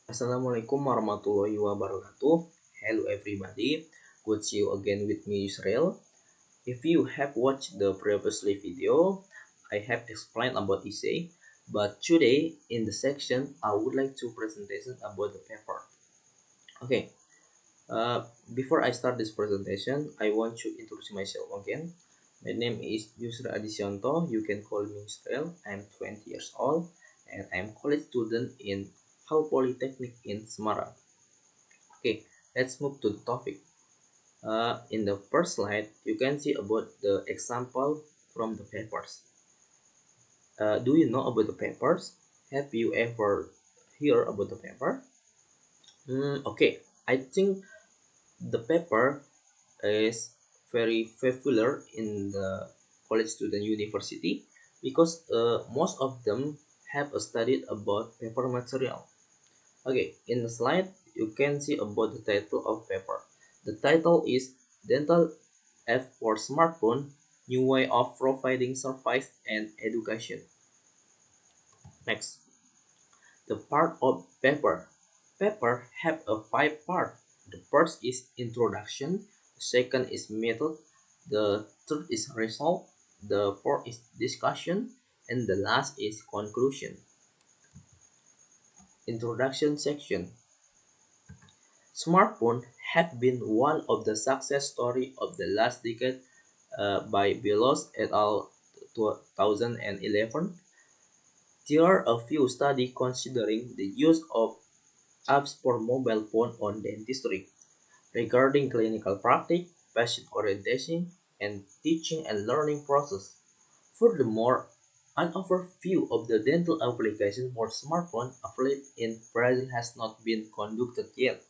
Assalamualaikum warahmatullahi wabarakatuh. Hello everybody. Good to see you again with me Yusril. If you have watched the previously video, I have explained about essay, but today in the section I would like to presentation about the paper. Okay, before I start this presentation, I want to introduce myself again. My name is Yusril Istianto. You can call me Yusril. I'm 20 years old and I'm college student in Hal Polytechnic in Semarang. Okay, let's move to the topic. In the first slide, you can see about the example from the papers. Do you know about the papers? Have you ever heard about the paper? Okay, I think the paper is very popular in the college student university because most of them have studied about paper material. Okay, in the slide, you can see about the title of paper. The title is Dental App for Smartphone, New Way of Providing Service and Education. Next, the part of paper. Paper have a five part. The first is introduction, the second is method, the third is result, the fourth is discussion, and the last is conclusion. Introduction section. Smartphones have been one of the success stories of the last decade by Belos et al. 2011. There are a few studies considering the use of apps for mobile phone on dentistry, regarding clinical practice, patient orientation, and teaching and learning process. Furthermore, an overview of the dental application for smartphone affiliate in Brazil has not been conducted yet.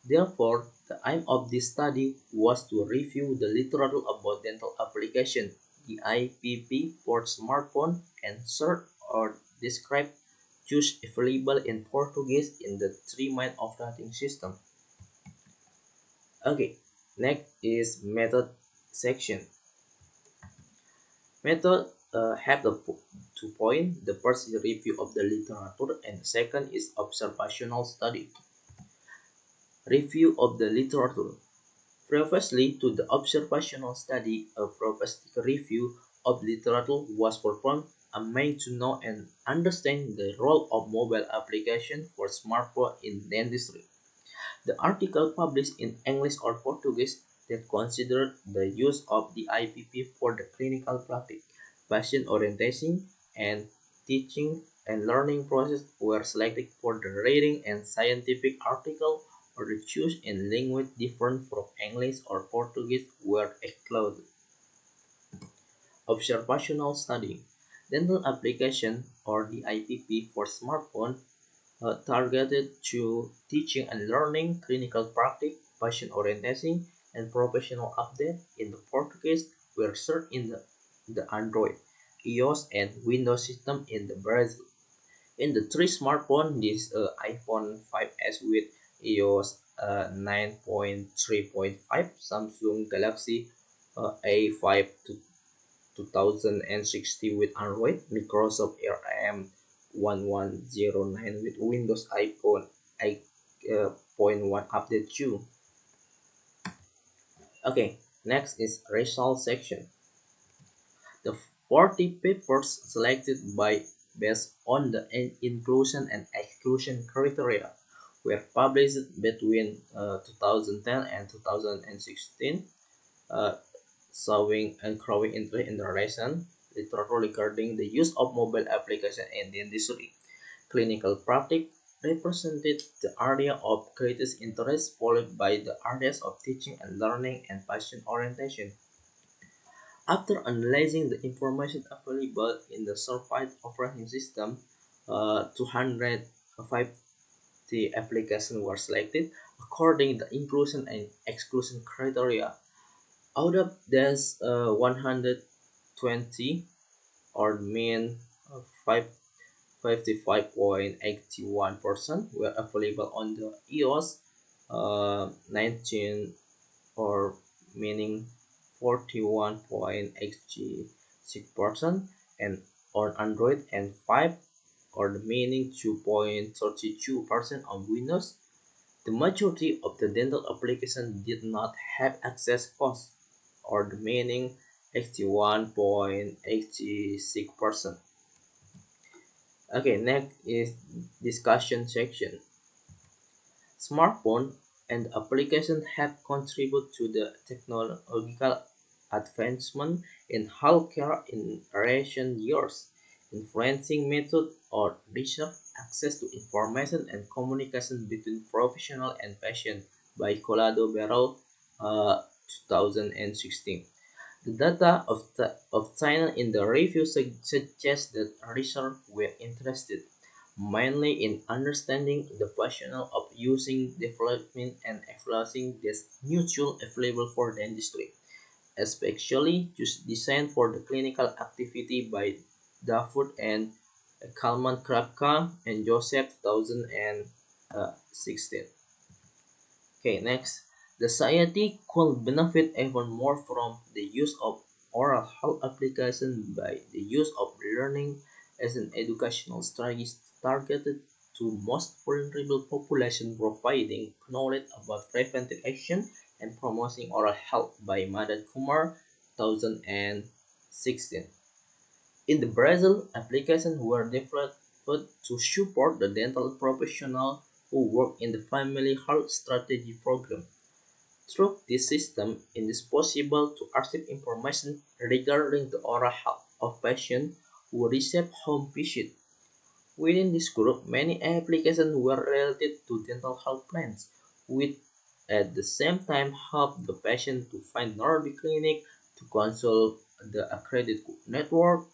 Therefore, the aim of this study was to review the literature about dental application, the IPP for smartphone, and search or describe tools available in Portuguese in the three main operating systems. Okay, next is method section. Method have the 2 points. The first is review of the literature, and the second is observational study. Review of the literature. Previously to the observational study, a probabilistic review of literature was performed aiming to know and understand the role of mobile application for smartphone in dentistry. The article published in English or Portuguese that considered the use of the IPP for the clinical practice, patient orientation, and teaching and learning process were selected for the reading and scientific article or the choose in language different from English or Portuguese were excluded. Observational study. Dental application or the IPP for smartphone targeted to teaching and learning, clinical practice, patient orientation, and professional update in the Portuguese were served in the Android, iOS, and Windows system in the Brazil. In the three smartphone, this iPhone 5s with iOS 9.3.5, Samsung Galaxy A5 to 2060 with Android, Microsoft RM 1109 with Windows iPhone 8.1 update 2. Okay, next is result section. The 40 papers selected by based on the inclusion and exclusion criteria were published between 2010 and 2016, uh, showing and growing interest in the recent literature regarding the use of mobile application in the industry. Clinical practice represented the area of greatest interest, followed by the areas of teaching and learning and patient orientation. After analyzing the information available in the surveyed operating system, 250 applications were selected according to the inclusion and exclusion criteria. Out of this, 120 or mean 55.81% were available on the iOS, 19 or meaning 41.86%, and on Android, and 5 or the meaning 2.32% of Windows. The majority of the dental applications did not have access costs, or the meaning 81.86%. Okay, next is discussion section. Smartphone and applications have contributed to the technological advancement in healthcare in recent years, influencing methods or research, access to information, and communication between professional and patient by Colado Barrow, 2016. The data of China in the review suggests that researchers were interested mainly in understanding the rationale of using development and evaluating this new tool available for dentistry, especially designed for the clinical activity by Dafur and Kalman Krapka and Joseph 2016. Okay, next. The society could benefit even more from the use of oral health application by the use of learning as an educational strategy targeted to most vulnerable population, providing knowledge about preventive action and promoting oral health by Madan Kumar 2016. In the Brazil, applications were developed to support the dental professional who work in the family health strategy program. Through this system, it is possible to receive information regarding the oral health of patients who receive home visits. Within this group, many applications were related to dental health plans, which at the same time help the patient to find nearby clinic, to consult the accredited network,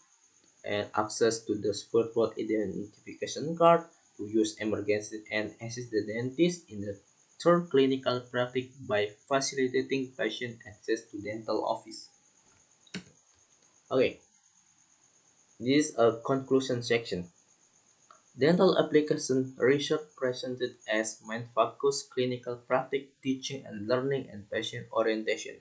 and access to the virtual identification card, to use emergency and assist the dentist in the third clinical practice by facilitating patient access to dental office. Okay, this is a conclusion section. Dental application research presented as main focus clinical practice, teaching and learning, and patient orientation.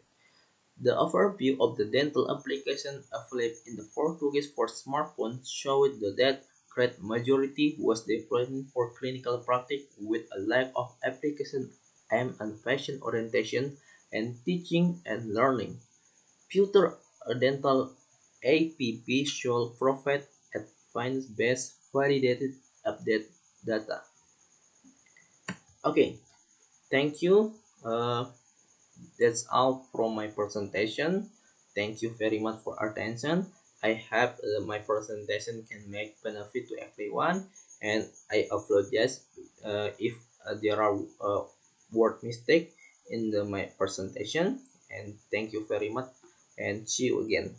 The overview of the dental application available in the Portuguese for smartphones showed that great majority was deployed for clinical practice with a lack of application aimed at patient orientation and teaching and learning. Future dental APP should provide advanced-based validated update data. Okay, thank you. That's all from my presentation. Thank you very much for attention. I hope my presentation can make benefit to everyone, and I apologize if there are word mistake in my presentation. And thank you very much, and see you again.